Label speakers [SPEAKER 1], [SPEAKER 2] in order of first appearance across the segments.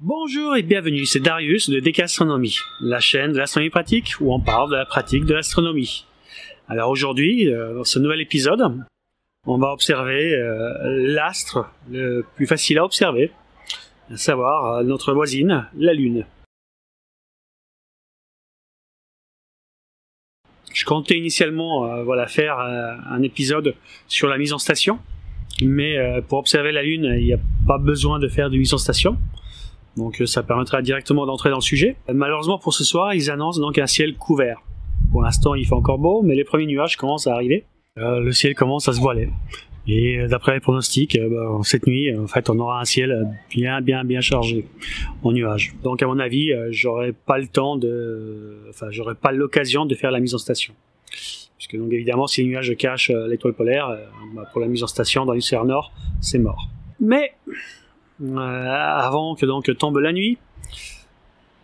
[SPEAKER 1] Bonjour et bienvenue, c'est Darius de Décastronomie, la chaîne de l'astronomie pratique où on parle de la pratique de l'astronomie. Alors aujourd'hui, dans ce nouvel épisode, on va observer l'astre le plus facile à observer, à savoir notre voisine, la Lune. Je comptais initialement faire un épisode sur la mise en station, mais pour observer la Lune, il n'y a pas besoin de faire de mise en station. Donc ça permettra directement d'entrer dans le sujet. Malheureusement pour ce soir, ils annoncent donc un ciel couvert. Pour l'instant, il fait encore beau, mais les premiers nuages commencent à arriver. Le ciel commence à se voiler. Et d'après les pronostics, cette nuit, en fait, on aura un ciel bien chargé en nuages. Donc à mon avis, j'aurai pas l'occasion de faire la mise en station. Puisque donc évidemment, si les nuages cachent l'étoile polaire, pour la mise en station dans l'hémisphère nord, c'est mort. Mais avant que donc tombe la nuit,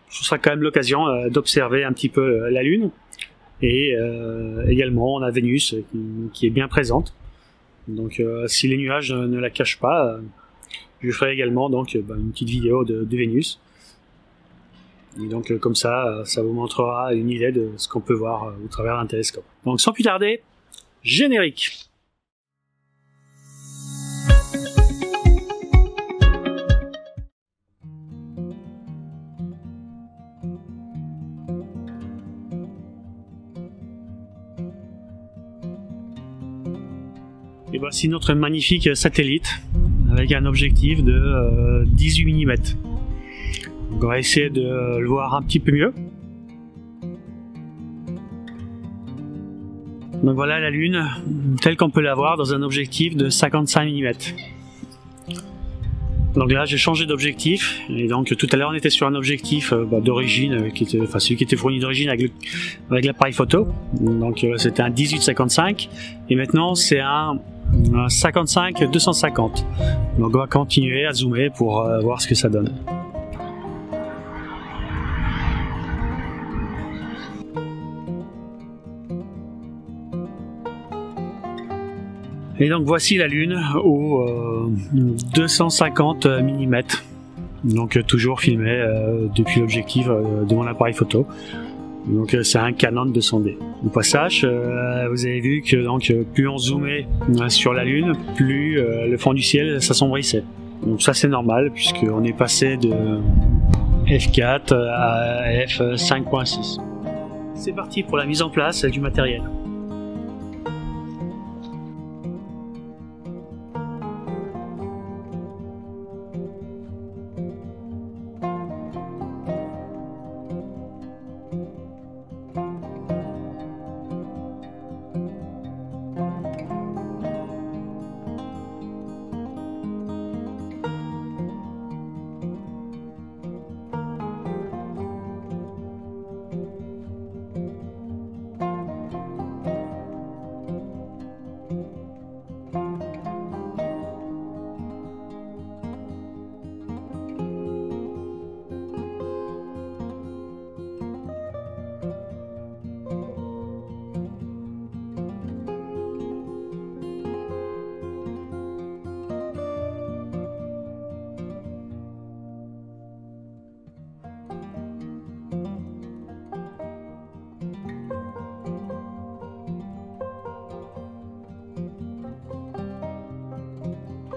[SPEAKER 1] ce sera quand même l'occasion d'observer un petit peu la Lune, et également on a Vénus qui est bien présente. Donc si les nuages ne la cachent pas, je ferai également donc une petite vidéo de Vénus, et donc comme ça vous montrera une idée de ce qu'on peut voir au travers d'un télescope. Donc sans plus tarder, générique. Et voici notre magnifique satellite avec un objectif de 18 mm. Donc on va essayer de le voir un petit peu mieux. Donc voilà la Lune telle qu'on peut la voir dans un objectif de 55 mm. Donc là j'ai changé d'objectif, et donc tout à l'heure on était sur un objectif d'origine, celui qui était fourni d'origine avec l'appareil photo. Donc c'était un 18-55 et maintenant c'est un 55-250. Donc on va continuer à zoomer pour voir ce que ça donne. Et donc voici la Lune au 250 mm. Donc toujours filmé depuis l'objectif de mon appareil photo. Donc c'est un Canon 200D. Au passage, vous avez vu que donc plus on zoomait sur la Lune, plus le fond du ciel s'assombrissait. Donc ça c'est normal puisqu'on est passé de f4 à f5.6. C'est parti pour la mise en place du matériel.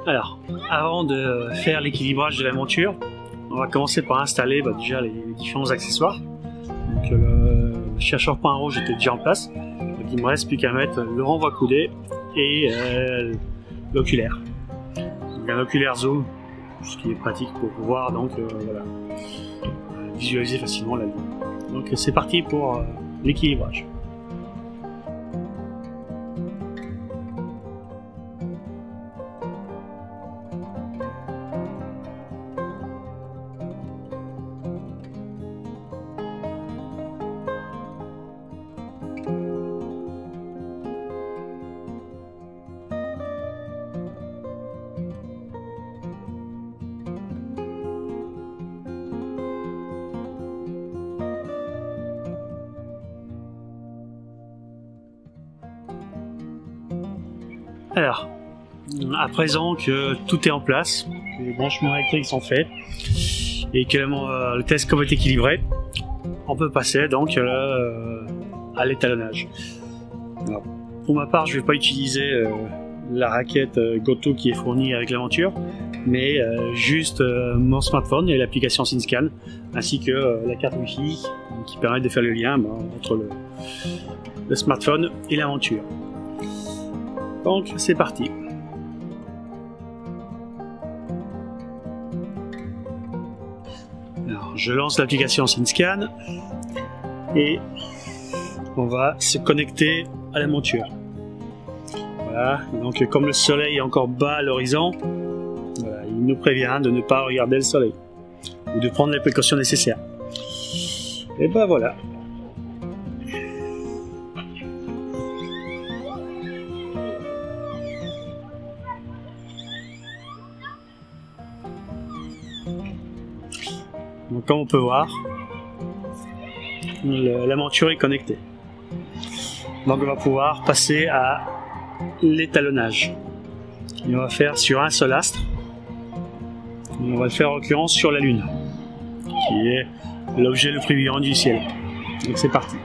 [SPEAKER 1] Alors, avant de faire l'équilibrage de la monture, on va commencer par installer déjà les différents accessoires. Donc le chercheur point rouge était déjà en place, donc il me reste plus qu'à mettre le renvoi coudé et l'oculaire. Donc un oculaire zoom, ce qui est pratique pour pouvoir visualiser facilement la Lune. Donc c'est parti pour l'équilibrage. Alors, à présent que tout est en place, que les branchements électriques sont faits, et que le télescope est équilibré, on peut passer donc à l'étalonnage. Alors, pour ma part, je ne vais pas utiliser la raquette Goto qui est fournie avec la monture, mais juste mon smartphone et l'application SynScan, ainsi que la carte Wi-Fi qui permet de faire le lien entre le smartphone et la monture. Donc c'est parti. Alors, je lance l'application SynScan et on va se connecter à la monture. Voilà, donc comme le soleil est encore bas à l'horizon, voilà, il nous prévient de ne pas regarder le soleil ou de prendre les précautions nécessaires. Et ben voilà. Donc comme on peut voir, la monture est connectée. Donc on va pouvoir passer à l'étalonnage. Et on va faire sur un seul astre. Et on va le faire en l'occurrence sur la Lune, qui est l'objet le plus brillant du ciel. Donc c'est parti.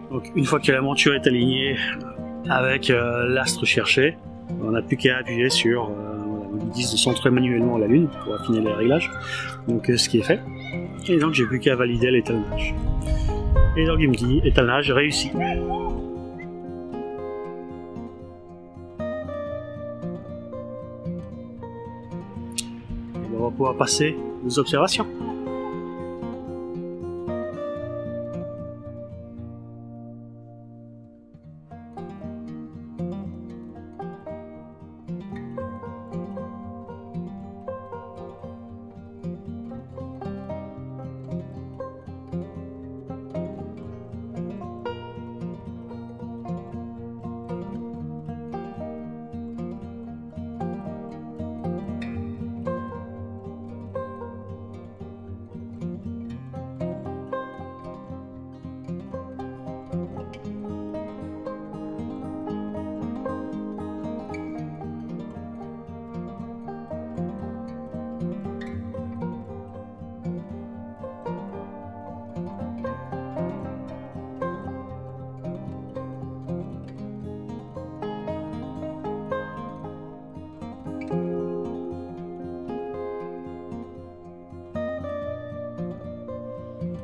[SPEAKER 1] Donc une fois que la monture est alignée avec l'astre cherché, on n'a plus qu'à appuyer sur le disque de centrer manuellement la Lune pour affiner les réglages. Donc ce qui est fait. Et donc j'ai plus qu'à valider l'étalonnage. Et donc il me dit étalonnage réussi. Et on va pouvoir passer aux observations.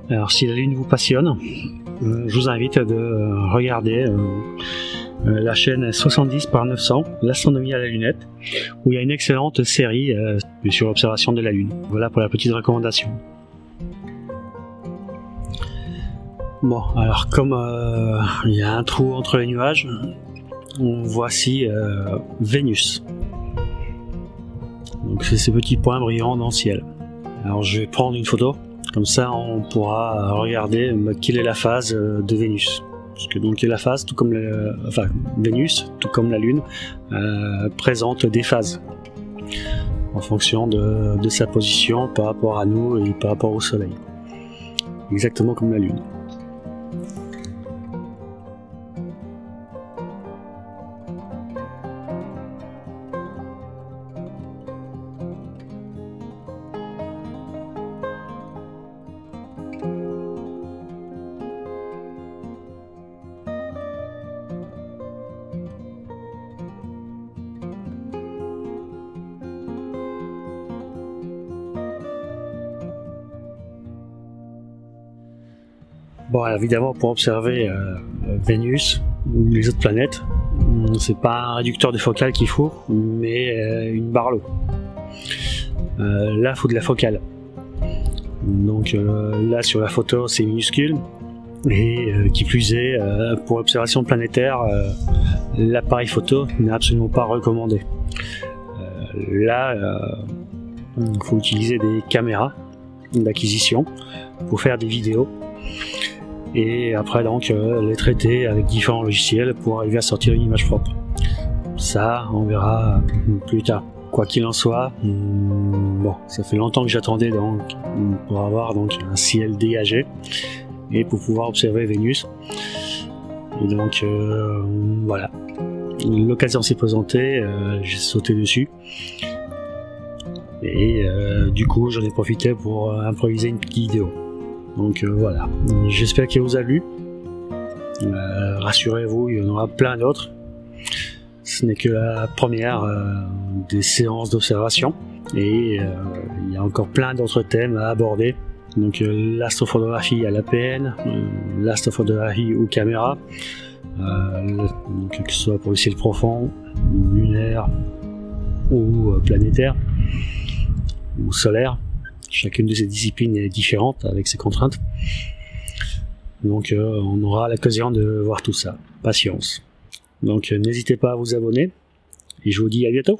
[SPEAKER 1] Alors si la Lune vous passionne, je vous invite de regarder la chaîne 70/900, l'astronomie à la lunette, où il y a une excellente série sur l'observation de la Lune. Voilà pour la petite recommandation. Bon, alors comme il y a un trou entre les nuages, voici Vénus. Donc c'est ces petits points brillants dans le ciel. Alors je vais prendre une photo. Comme ça, on pourra regarder quelle est la phase de Vénus. Parce que donc la phase, tout comme Vénus, tout comme la Lune, présente des phases en fonction de sa position par rapport à nous et par rapport au Soleil. Exactement comme la Lune. Bon, évidemment, pour observer Vénus ou les autres planètes, c'est pas un réducteur de focale qu'il faut, mais une Barlow. Là, il faut de la focale. Donc là, sur la photo, c'est minuscule. Et qui plus est, pour l'observation planétaire, l'appareil photo n'est absolument pas recommandé. Là, il faut utiliser des caméras d'acquisition pour faire des vidéos. Et après donc les traiter avec différents logiciels pour arriver à sortir une image propre. Ça, on verra plus tard. Quoi qu'il en soit, bon, ça fait longtemps que j'attendais donc pour avoir donc un ciel dégagé et pour pouvoir observer Vénus. Et donc voilà, l'occasion s'est présentée, j'ai sauté dessus. Et du coup j'en ai profité pour improviser une petite vidéo. Donc voilà, j'espère qu'elle vous a plu. Rassurez-vous, il y en aura plein d'autres. Ce n'est que la première des séances d'observation. Et il y a encore plein d'autres thèmes à aborder. Donc l'astrophotographie à l'APN, l'astrophotographie aux caméras, donc, que ce soit pour le ciel profond, lunaire ou planétaire ou solaire. Chacune de ces disciplines est différente avec ses contraintes. Donc on aura l'occasion de voir tout ça. Patience. Donc n'hésitez pas à vous abonner et je vous dis à bientôt.